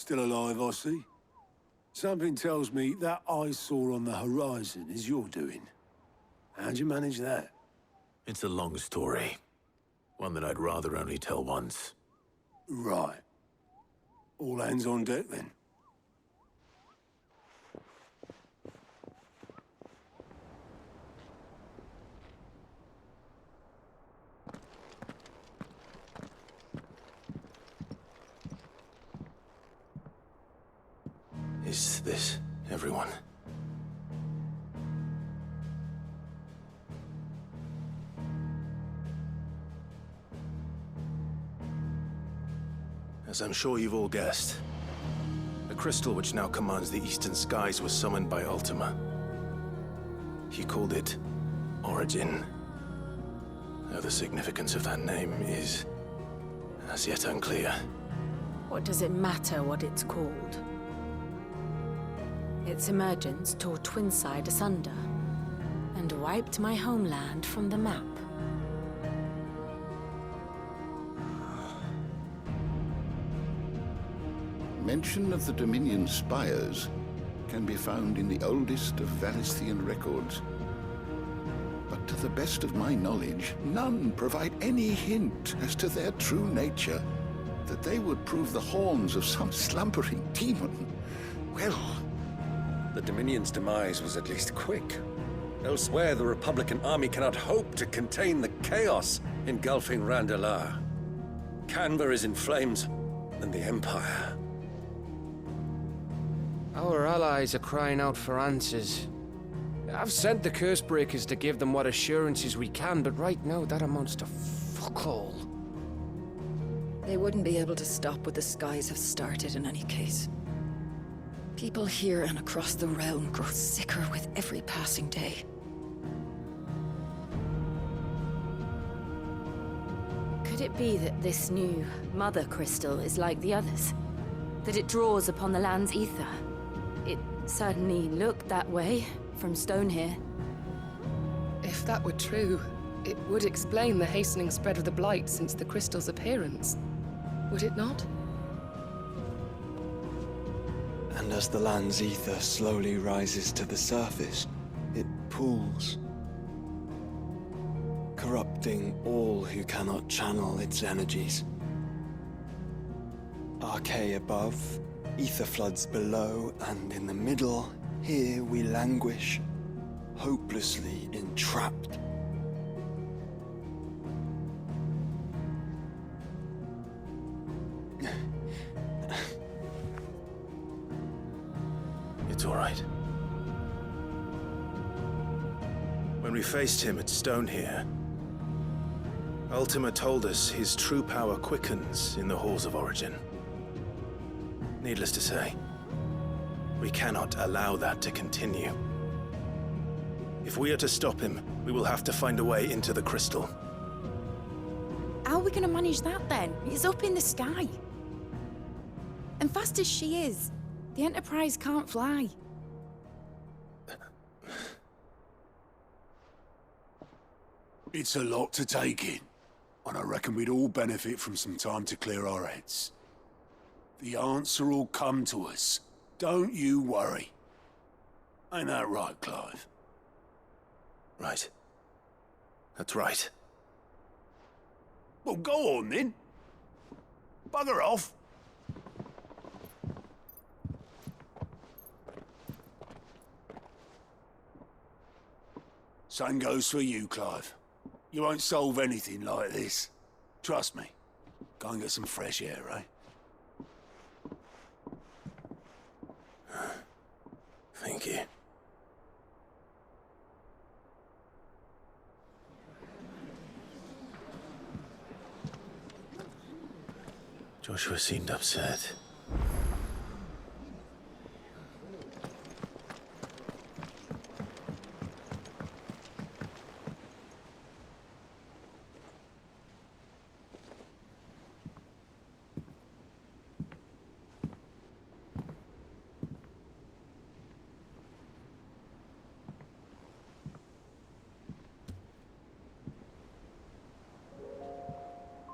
Still alive, I see. Something tells me that eyesore on the horizon is your doing. How'd you manage that? It's a long story. One that I'd rather only tell once. Right. All hands on deck, then. Is this everyone? As I'm sure you've all guessed, the crystal which now commands the eastern skies was summoned by Ultima. He called it Origin. Though the significance of that name is as yet unclear. What does it matter what it's called? Its emergence tore Twinside asunder and wiped my homeland from the map. Mention of the Dominion spires can be found in the oldest of Valisthian records. But to the best of my knowledge, none provide any hint as to their true nature. That they would prove the horns of some slumbering demon. Well... The Dominion's demise was at least quick. Elsewhere, the Republican army cannot hope to contain the chaos engulfing Randalar. Canva is in flames, and the Empire. Our allies are crying out for answers. I've sent the Cursebreakers to give them what assurances we can, but right now that amounts to fuck all. They wouldn't be able to stop what the skies have started in any case. People here and across the realm grow sicker with every passing day. Could it be that this new Mother Crystal is like the others? That it draws upon the land's ether? It certainly looked that way from stone here. If that were true, it would explain the hastening spread of the Blight since the crystal's appearance. Would it not? And as the land's ether slowly rises to the surface, it pools, corrupting all who cannot channel its energies. Archaea above, ether floods below, and in the middle, here we languish, hopelessly entrapped. It's all right. When we faced him at Stone here, Ultima told us his true power quickens in the halls of Origin. Needless to say, we cannot allow that to continue. If we are to stop him, we will have to find a way into the crystal. How are we going to manage that then? It's up in the sky. And fast as she is, the Enterprise can't fly. It's a lot to take in, and I reckon we'd all benefit from some time to clear our heads. The answer will come to us. Don't you worry. Ain't that right, Clive? Right. That's right. Well, go on then. Bugger off. Same goes for you, Clive. You won't solve anything like this. Trust me. Go and get some fresh air, eh? Thank you. Joshua seemed upset.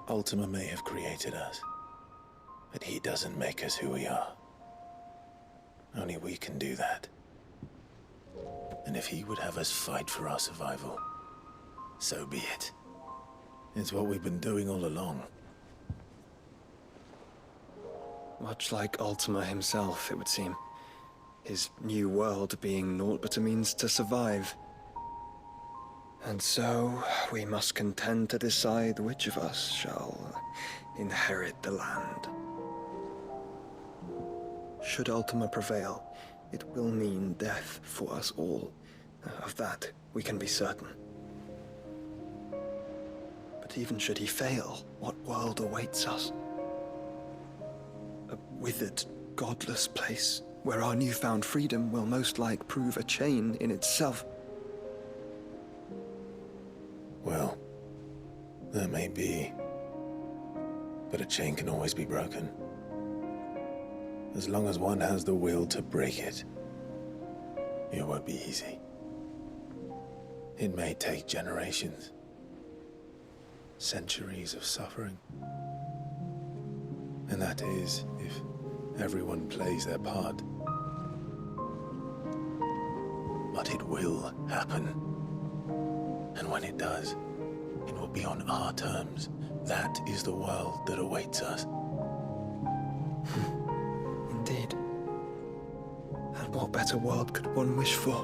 Ultima may have created us, But he doesn't make us who we are. Only we can do that. And if he would have us fight for our survival, so be it. It's what we've been doing all along. Much like Ultima himself, it would seem. His new world being naught but a means to survive. And so, we must contend to decide which of us shall inherit the land. Should Ultima prevail, it will mean death for us all. Of that, we can be certain. But even should he fail, what world awaits us? A withered, godless place, where our newfound freedom will most like prove a chain in itself. Well, that may be. But a chain can always be broken. As long as one has the will to break it, it won't be easy. It may take generations, centuries of suffering. And that is if everyone plays their part. But it will happen. And when it does, it will be on our terms. That is the world that awaits us. Indeed. And what better world could one wish for?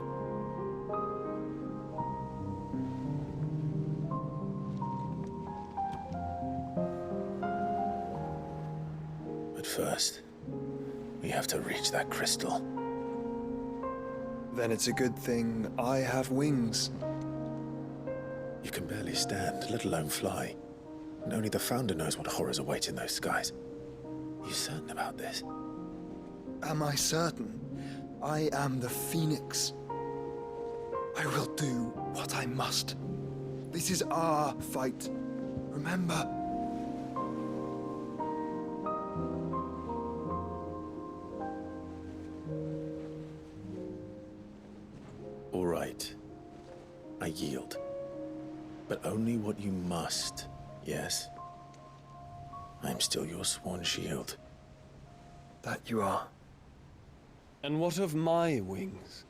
But first, we have to reach that crystal. Then it's a good thing I have wings. You can barely stand, let alone fly. And only the Founder knows what horrors await in those skies. Are you certain about this? Am I certain? I am the Phoenix. I will do what I must. This is our fight. Remember? All right. I yield. But only what you must, yes? I'm still your sworn shield. That you are. And what of my wings?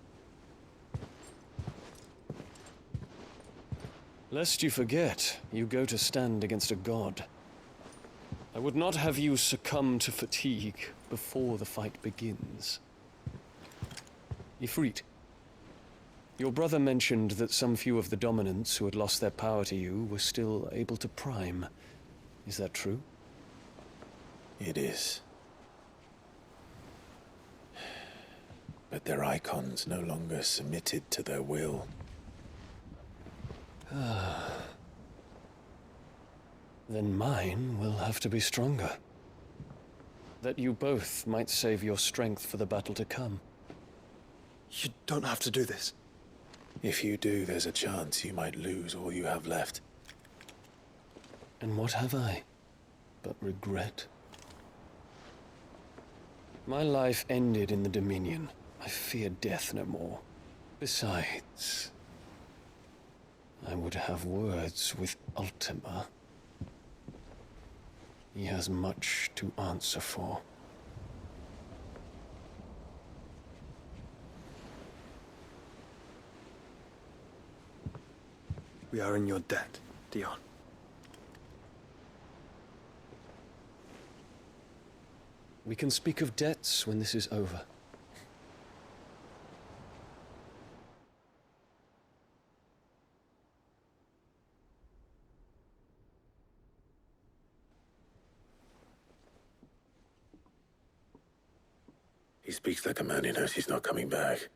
Lest you forget, you go to stand against a god. I would not have you succumb to fatigue before the fight begins. Ifrit, your brother mentioned that some few of the dominants who had lost their power to you were still able to prime. Is that true? It is. But their icons no longer submitted to their will. Then mine will have to be stronger. That you both might save your strength for the battle to come. You don't have to do this. If you do, there's a chance you might lose all you have left. And what have I but regret? My life ended in the Dominion. I fear death no more. Besides, I would have words with Ultima. He has much to answer for. We are in your debt, Dion. We can speak of debts when this is over. He speaks like a man who knows he's not coming back.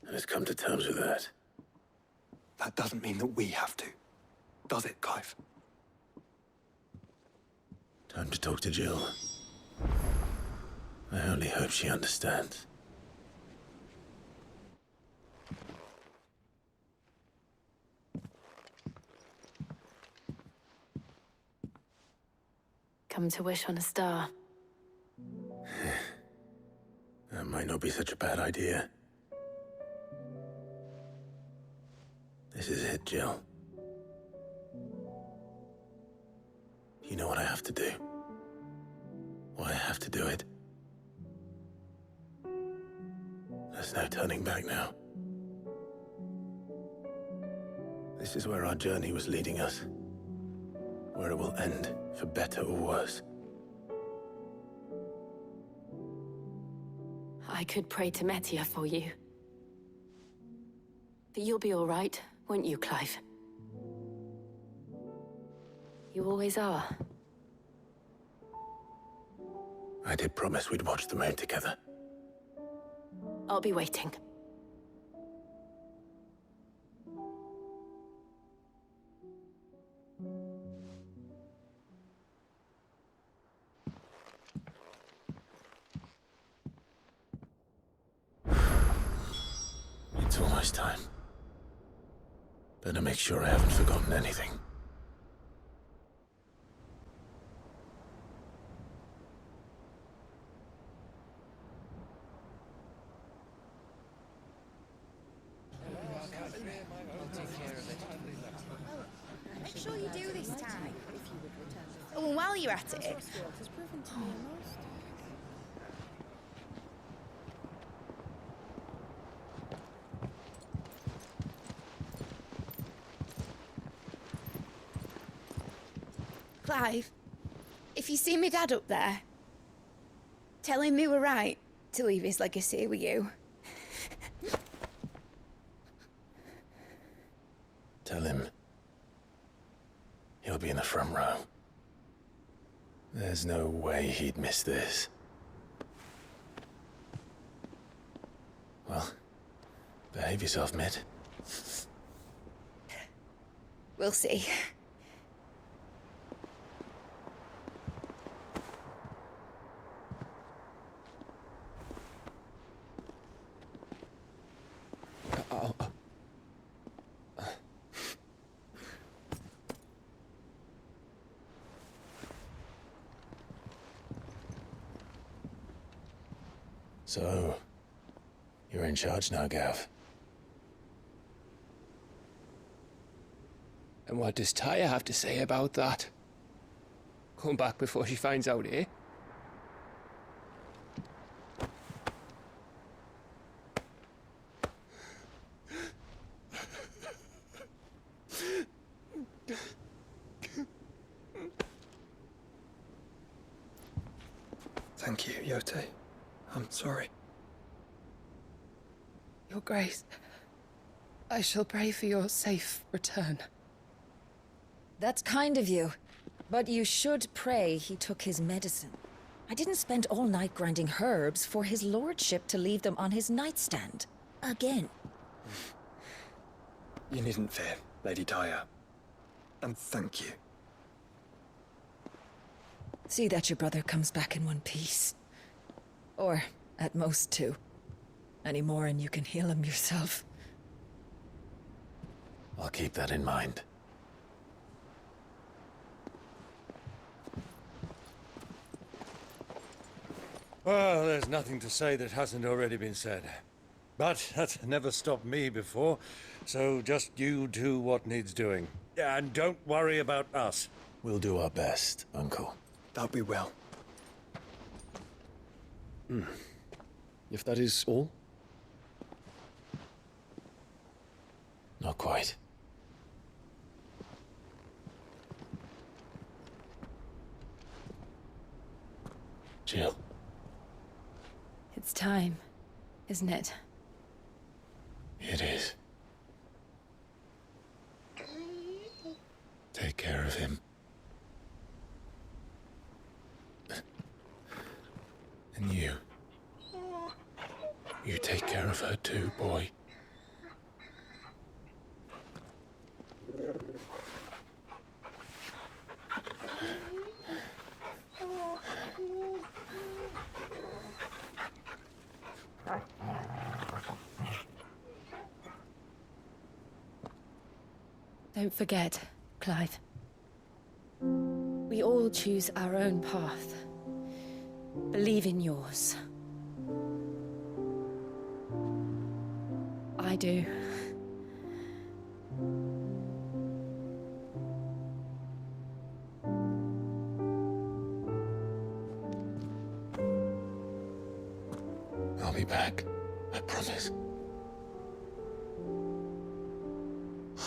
And has come to terms with that. That doesn't mean that we have to, does it, Clive? Time to talk to Jill. I only hope she understands. Come to wish on a star. That might not be such a bad idea. This is it, Jill. do. Why I have to do it. There's no turning back now. This is where our journey was leading us. Where it will end, for better or worse. I could pray to Metia for you. But you'll be all right, won't you, Clive? You always are. I did promise we'd watch the moon together. I'll be waiting. It's almost time. Better make sure I haven't forgotten anything. Make sure you do this time. Oh, and while you're at it... Clive, if you see me dad up there, tell him we were right to leave his legacy with you. Tell him he'll be in the front row. There's no way he'd miss this. Well, behave yourself, Mid. We'll see. So, you're in charge now, Gav. And what does Taya have to say about that? Come back before she finds out, eh? Thank you, Yote. I'm sorry. Your Grace, I shall pray for your safe return. That's kind of you. But you should pray he took his medicine. I didn't spend all night grinding herbs for his lordship to leave them on his nightstand. Again. You needn't fear, Lady Taya. And thank you. See that your brother comes back in one piece. Or, at most, two. Any more and you can heal him yourself. I'll keep that in mind. Well, there's nothing to say that hasn't already been said. But that's never stopped me before, so just you do what needs doing. And don't worry about us. We'll do our best, Uncle. That we will. If that is all? Not quite. Jill. It's time, isn't it? It is. Take care of him. And you. You take care of her too, boy. Don't forget, Clive. We all choose our own path. Believe in yours. I do.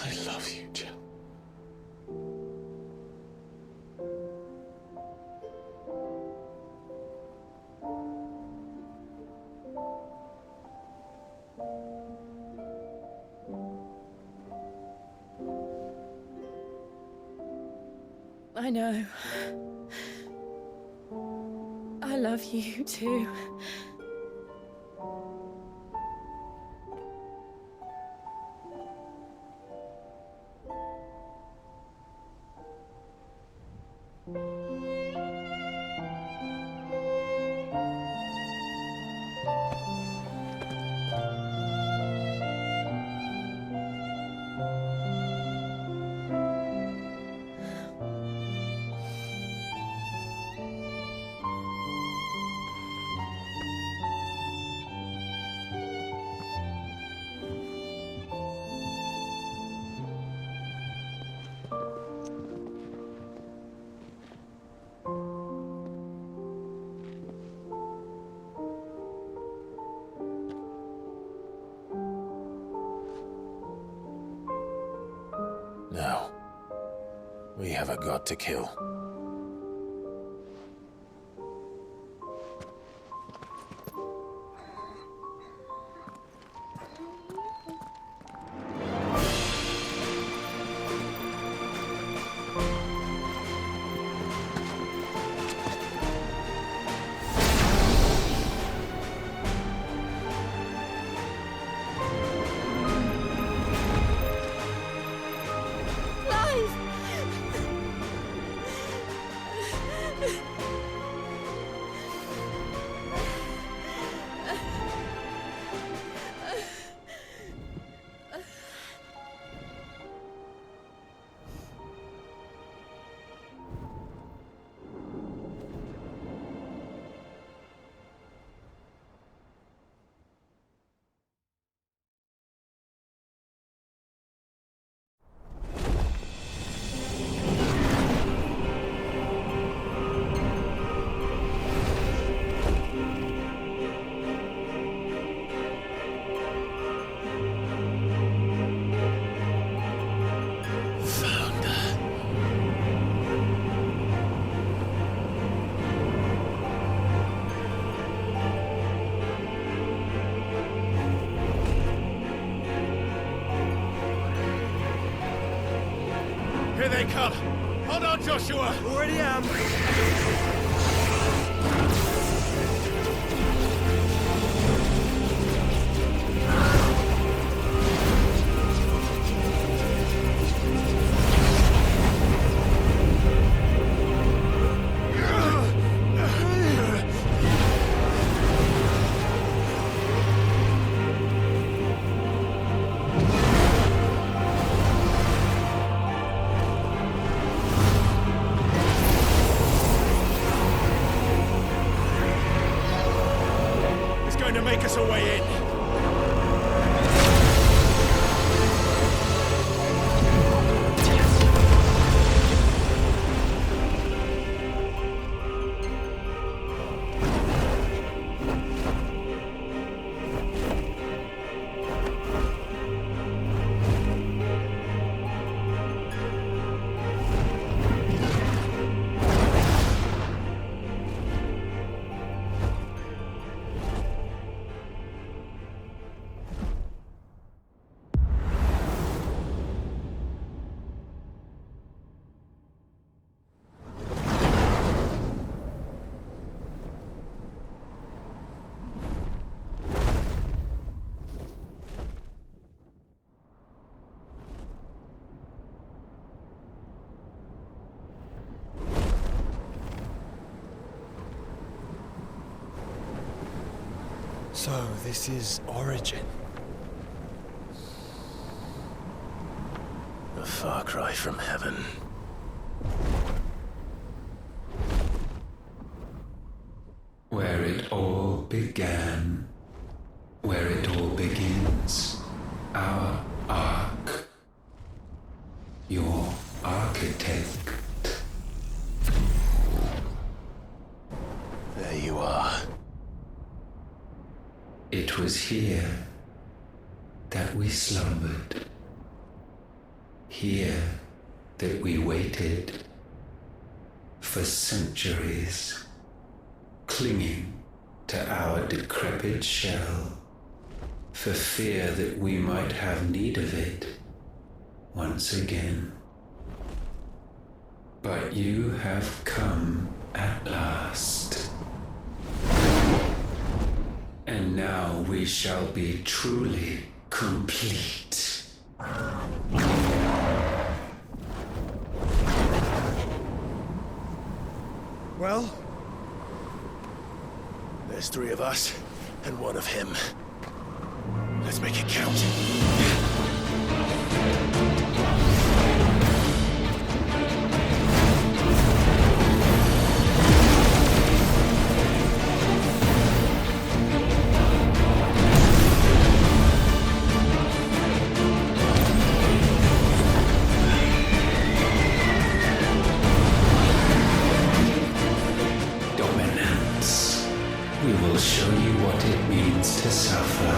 I love you, Jill. I know. I love you too. Now, we have a god to kill. Here they come! Hold on, Joshua! Already am! To make us a way in. So, this is Origin. A far cry from heaven. Where it all began, where it all begins, our ark, your architect. There you are. It was here that we slumbered, Here that we waited for centuries, clinging to our decrepit shell, for fear that we might have need of it once again. But you have come at last. And now we shall be truly complete. Well, there's 3 of us and 1 of him. Let's make it count. Dominance. We will show you what it means to suffer.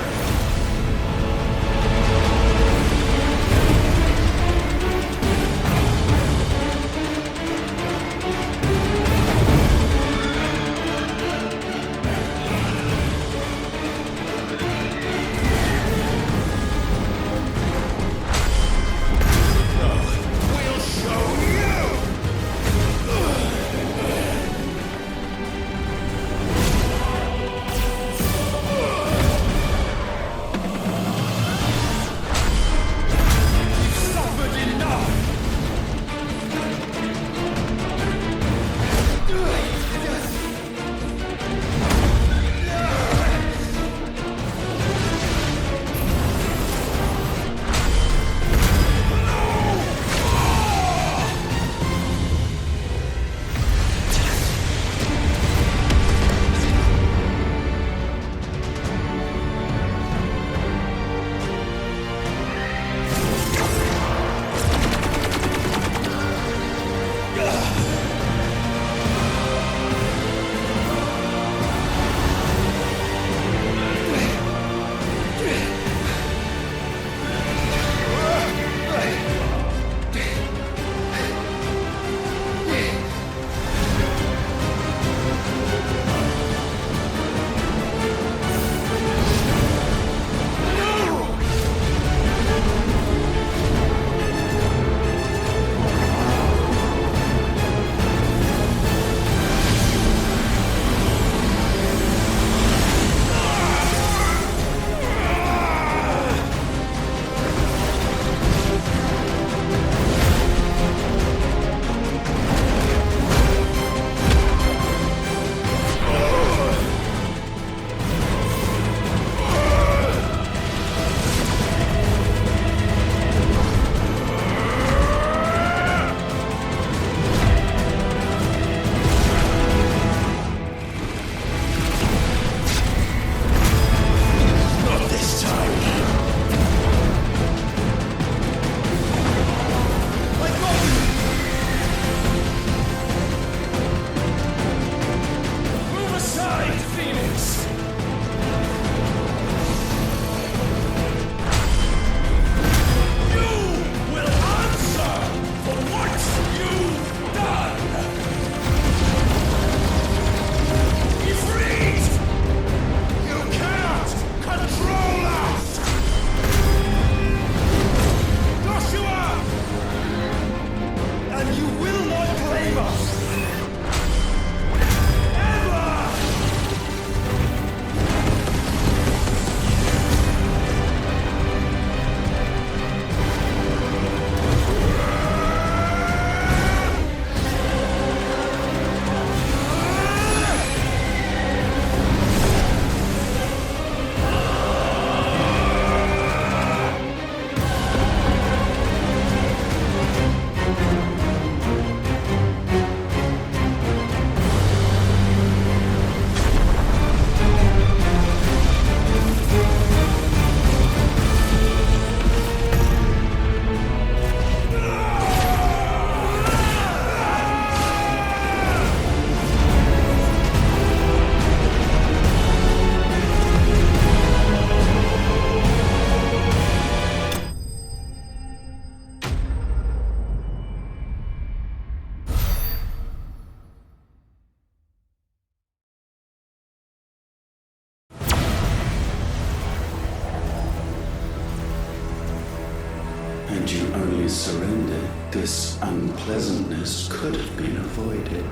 Had you only surrendered, this unpleasantness could have been avoided.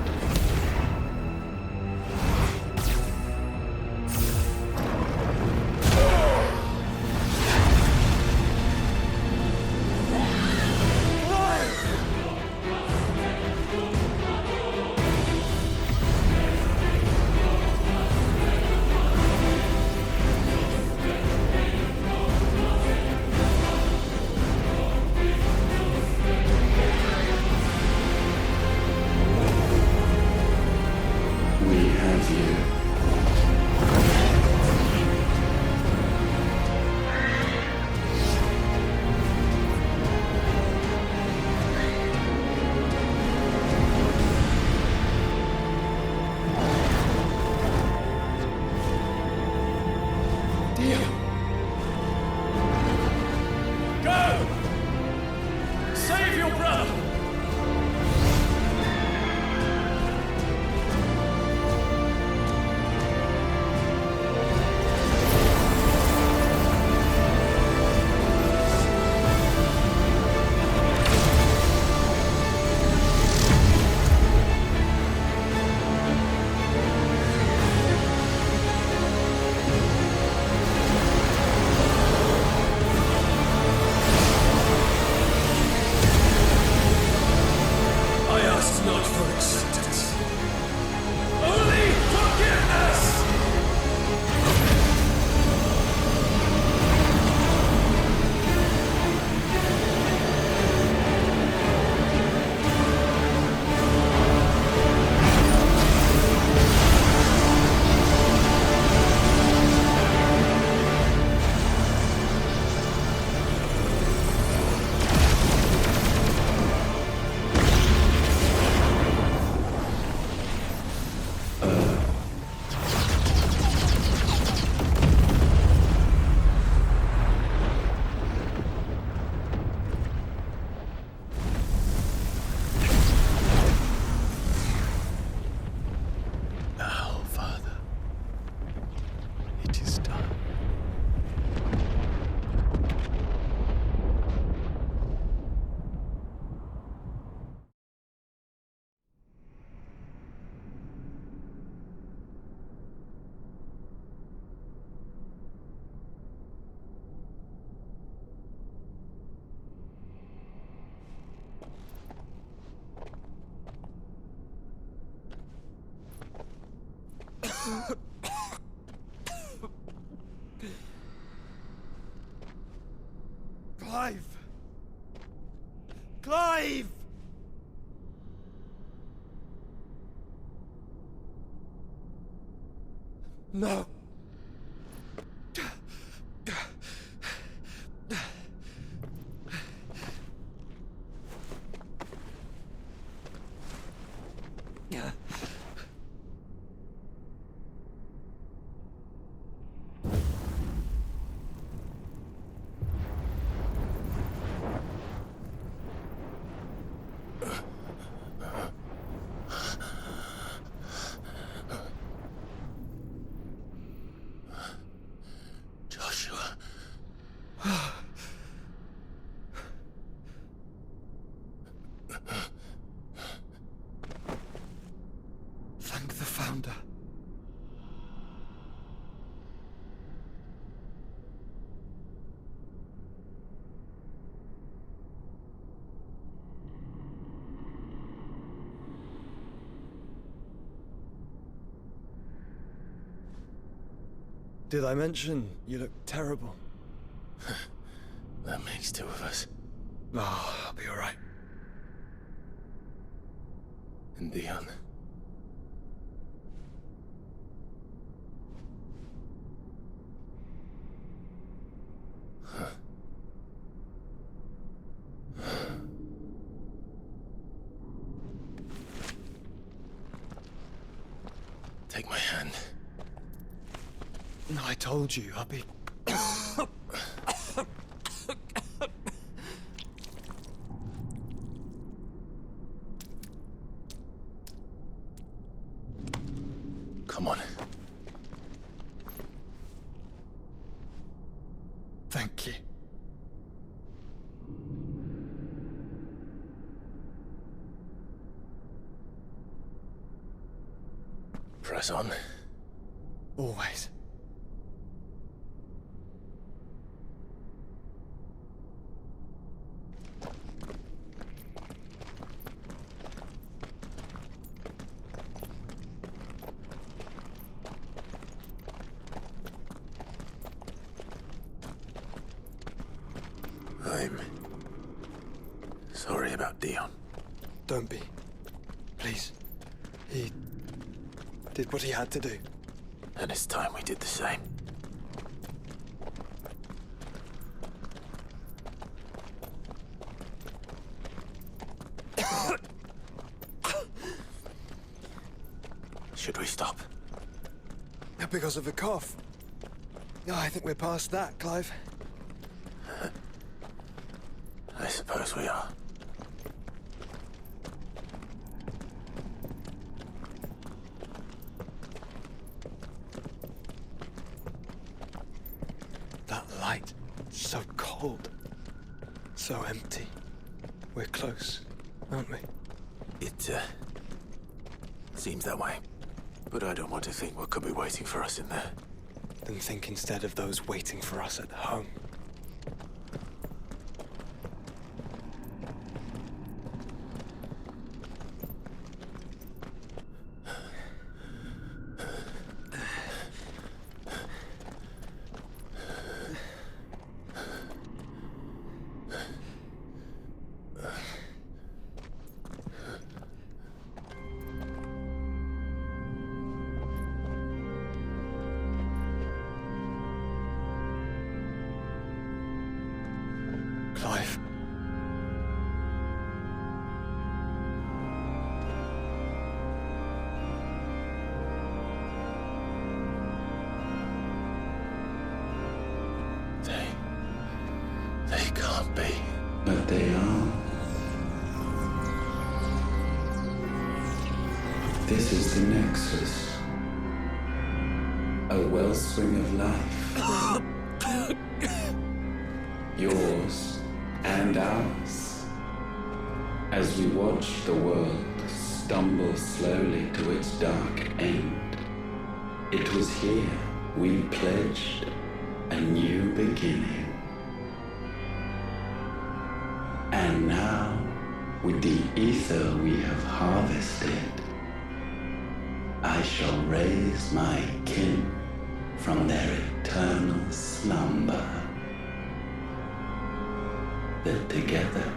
Clive! Clive! No! Thank the Founder. Did I mention you look terrible? That makes two of us. Oh, I'll be alright. And Dion. Take my hand. I told you I'll be... Come on. Thank you. press on. Always. I'm sorry about Dion. Don't be. Please. He did what he had to do. And it's time we did the same. Should we stop? Because of the cough. No, I think we're past that, Clive. I suppose we are. That light, so cold, so empty. We're close, aren't we? It, seems that way. But I don't want to think what could be waiting for us in there. Then think instead of those waiting for us at home. Clive. They can't be. But they are. This is the Nexus. A wellspring of life. Yours and ours. As we watch the world stumble slowly to its dark end, it was here we pledged a new beginning. And now, with the ether we have harvested, I shall raise my kin from their eternal slumber, that together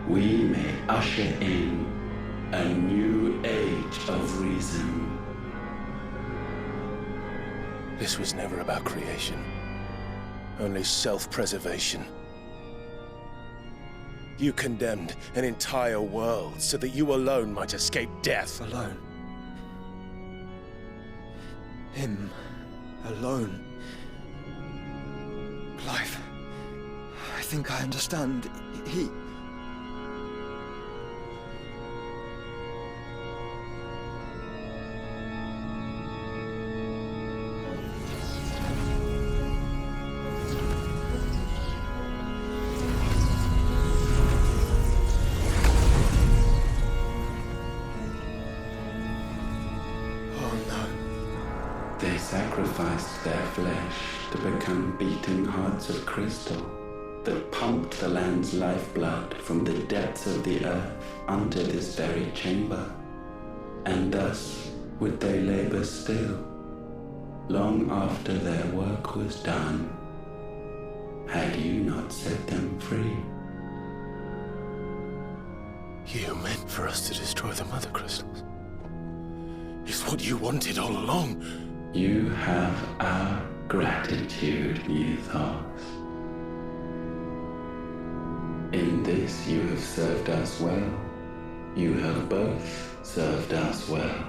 we may usher in a new age of reason. This was never about creation, only self-preservation. You condemned an entire world so that you alone might escape death. Alone. Him. Alone. Clive. I think I understand. He... They sacrificed their flesh to become beating hearts of crystal that pumped the land's lifeblood from the depths of the earth unto this very chamber. And thus would they labor still, long after their work was done, had you not set them free. You meant for us to destroy the mother crystals. It's what you wanted all along. You have our gratitude, Mythos. In this you have served us well. You have both served us well.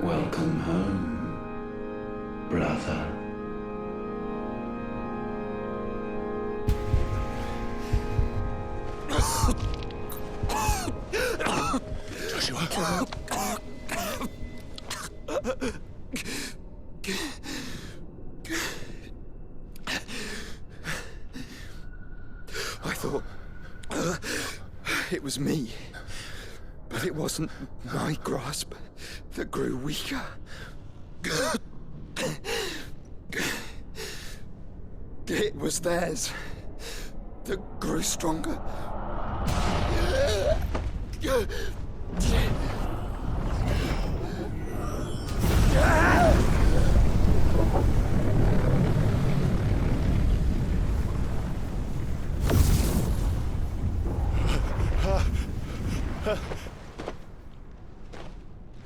Welcome home, brother. Joshua. I thought... it was me. But it wasn't my grasp that grew weaker. It was theirs that grew stronger.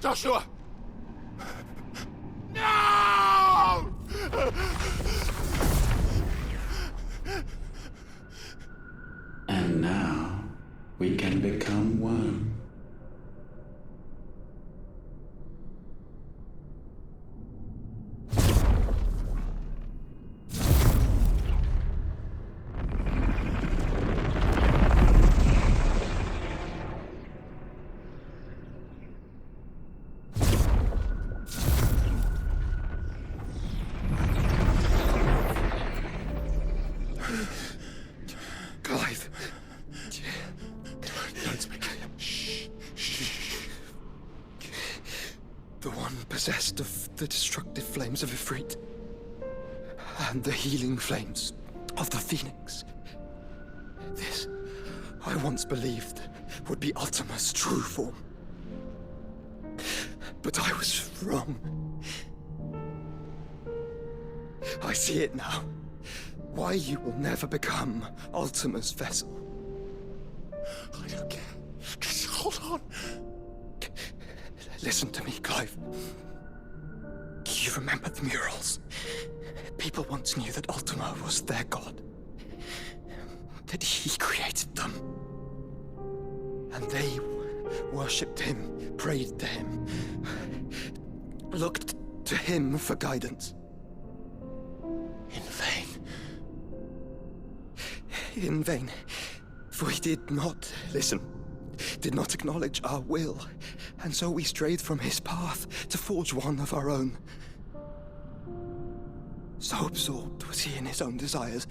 Joshua! No! And now we can become one. Clive. Don't speak. Shh. The one possessed of the destructive flames of Ifrit and the healing flames of the Phoenix. This, I once believed, would be Ultima's true form. But I was wrong. I see it now. Why you will never become Ultima's vessel. I don't care. Just hold on. Listen to me, Clive. You remember the murals? People once knew that Ultima was their god. That he created them. And they worshipped him, prayed to him, looked to him for guidance. In vain. In vain. For he did not listen, did not acknowledge our will, and so we strayed from his path to forge one of our own. So absorbed was he in his own desires,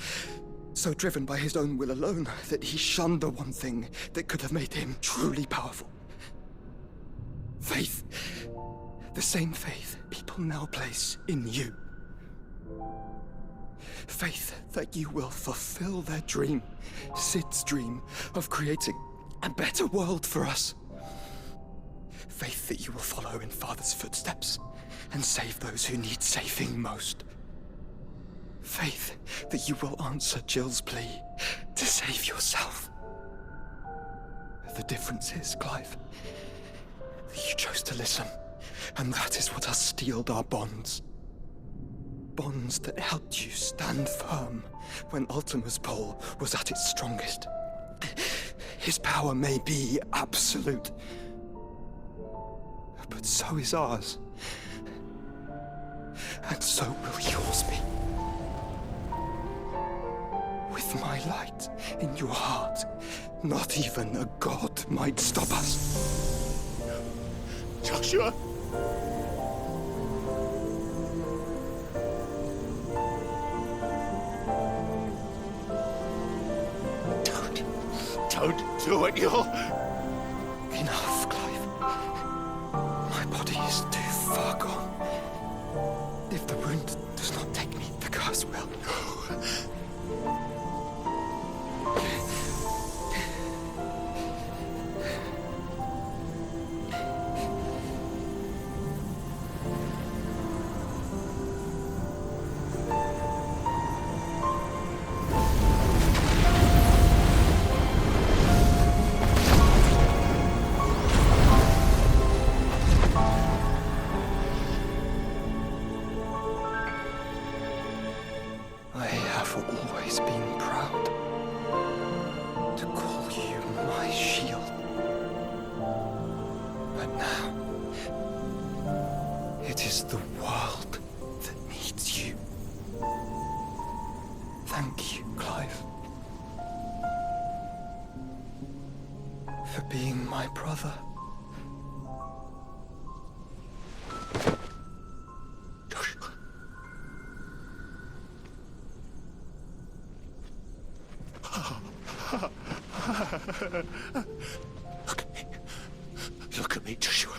so driven by his own will alone, that he shunned the one thing that could have made him truly powerful. Faith. The same faith people now place in you. Faith that you will fulfill their dream, Sid's dream, of creating a better world for us. Faith that you will follow in Father's footsteps and save those who need saving most. Faith that you will answer Jill's plea to save yourself. The difference is, Clive, that you chose to listen, and that is what has steeled our bonds. Bonds that helped you stand firm when Ultima's pull was at its strongest. His power may be absolute, but so is ours. And so will yours be. With my light in your heart, not even a god might stop us. Joshua! Don't do it, you'll... Enough, Clive. My body is too far gone. If the wound does not take me, the curse will. I have always been proud to call you my shield. But now, it is the world that needs you. Thank you, Clive, for being my brother. Look at me. me, Joshua.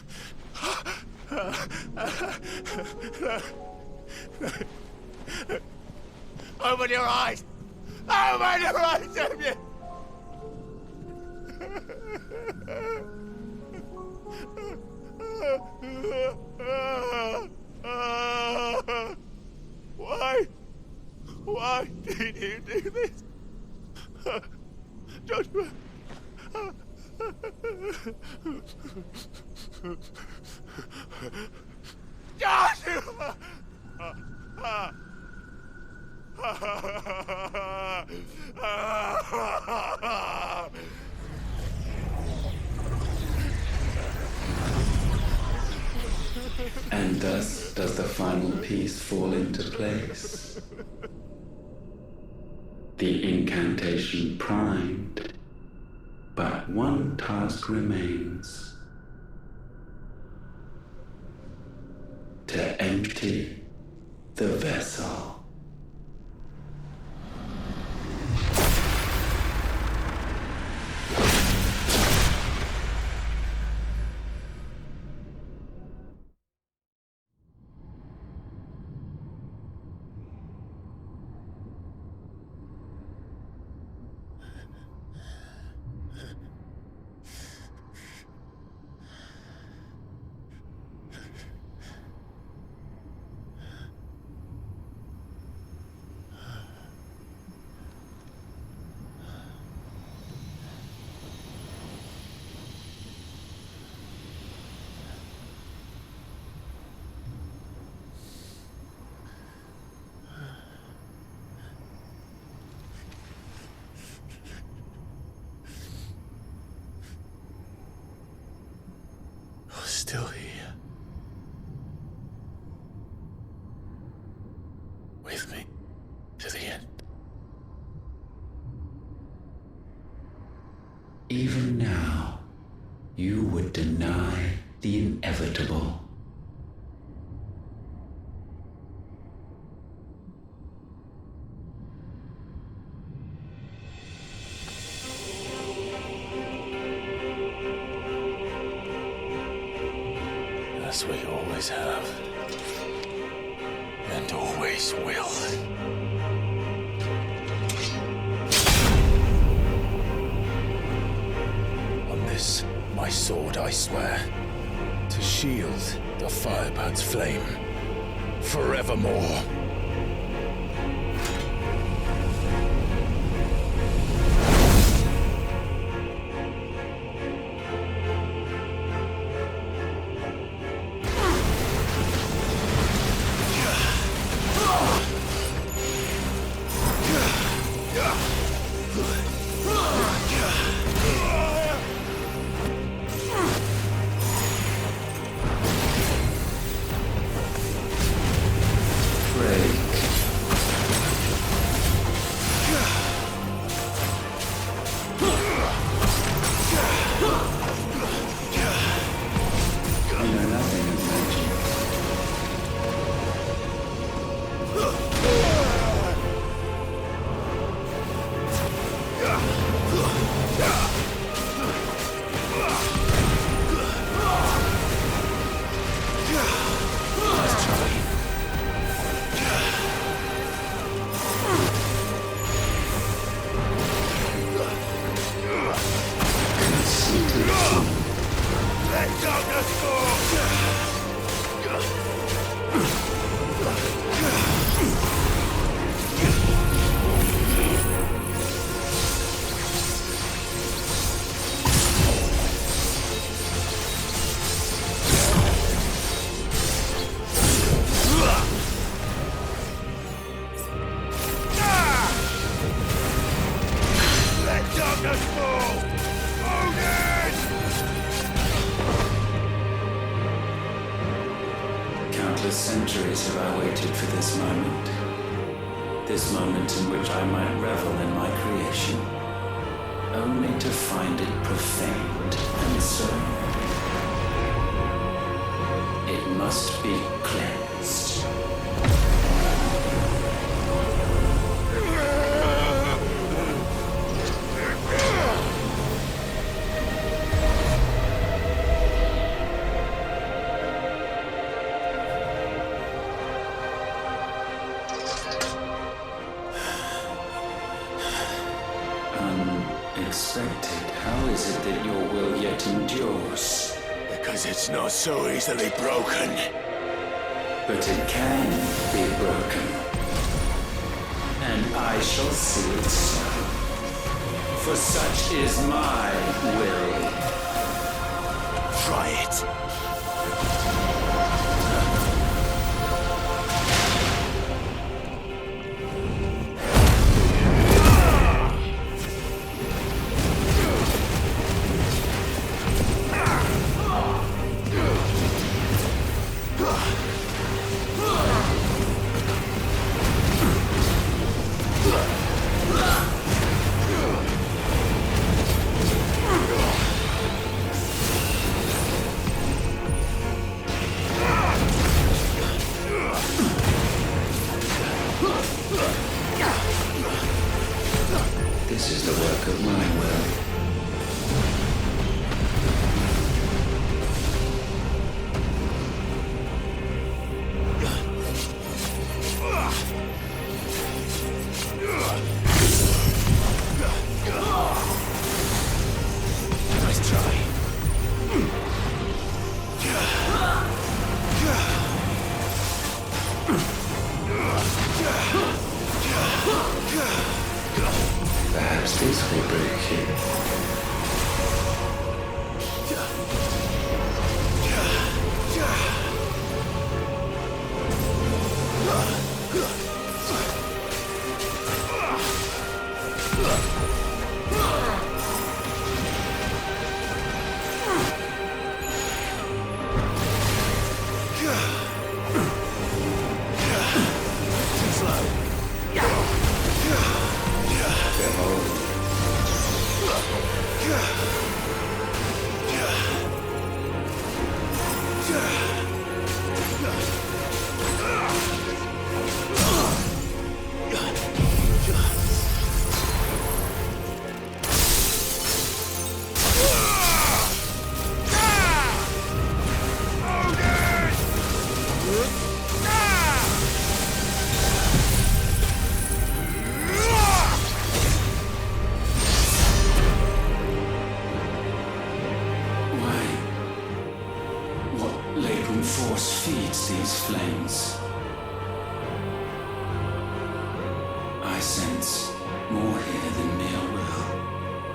Open your eyes! Open your eyes, Damien! Why? Why did you do this? Joshua! Joshua! And thus does the final piece fall into place. The incantation primed, but one task remains. To empty the vessel. Still here. With me to the end. Even now, you would deny the inevitable. As we always have, and always will. On this, my sword, I swear, to shield the Firebird's flame forevermore. Countless centuries have I waited for this moment. This moment in which I might revel in my creation, only to find it profaned and so it must be cleansed. unexpected. How is it that your will yet endures? Because it's not so easily broken. But it can be broken. And I shall see it so. For such is my will. Try it. This is the work of my will. Nice try. Perhaps this will break you. Force feeds these flames. I sense more here than mere will.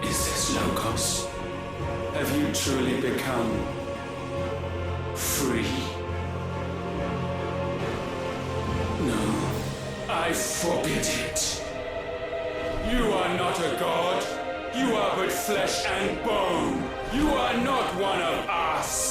Is this Logos? Have you truly become free? No, I forbid it. You are not a god. You are but flesh and bone. You are not one of us.